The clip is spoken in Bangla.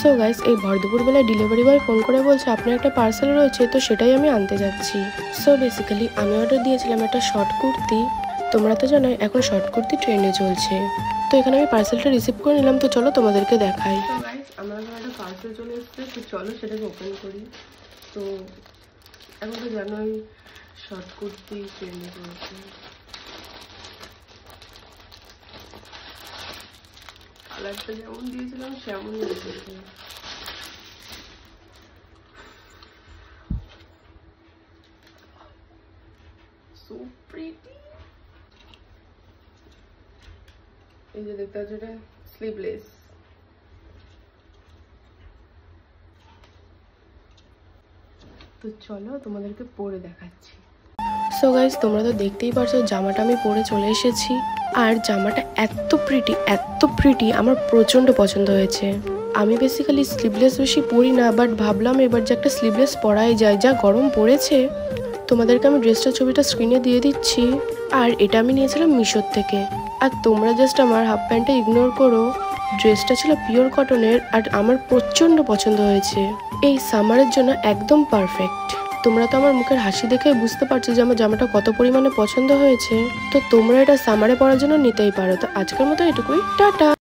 সো গাইস, এই ভর দুপুরবেলায় ডেলিভারি বয় ফোন করে বলছে আপনার একটা পার্সেল রয়েছে, তো সেটাই আমি আনতে যাচ্ছি। সো বেসিক্যালি আমি অর্ডার দিয়েছিলাম একটা শর্ট কুর্তি। তোমরা তো জানোই এখন শর্ট কুর্তি ট্রেন্ডে চলছে। তো এখানে আমি পার্সেলটা রিসিভ করে নিলাম, তো চলো তোমাদেরকে দেখাই। তো গাইস, আমার একটা পার্সেল চলে এসেছে, তো চলো সেটাকে ওপেন করি। তো এখন তো জানোই শর্ট কুর্তি ট্রেন্ডে চলছে। কালারটা যেমন দিয়েছিলাম সেমনই এসেছে। So pretty. এই যে দেখতে পাচ্ছ, এটা স্লিভলেস। তো চলো তোমাদেরকে পরে দেখাচ্ছি। সো গাইস, তোমরা তো দেখতেই পারছো জামাটা আমি পরে চলে এসেছি। আর জামাটা এত প্রিটি আমার প্রচন্ড পছন্দ হয়েছে। আমি বেসিক্যালি স্লিভলেস বেশি পরি না, বাট ভাবলাম এবার যে একটা স্লিভলেস পরাই যায়, যা গরম পড়েছে। তোমাদেরকে আমি ড্রেসটার ছবিটা স্ক্রিনে দিয়ে দিচ্ছি। আর এটা আমি নিয়েছিলাম মিশোর থেকে। আর তোমরা জাস্ট আমার হাফ প্যান্টটা ইগনোর করো, ড্রেসটা ছিল পিওর কটনের আর আমার প্রচন্ড পছন্দ হয়েছে। এই সামারের জন্য একদম পারফেক্ট। তোমরা তো আমার মুখের হাসি দেখে বুঝতে পারছো যে আমার জামাটা কত পরিমাণে পছন্দ হয়েছে। তো তোমরা এটা সামারে পরার জন্য নিতেই পারো। তো আজকের মতো এটুকুই, টাটা।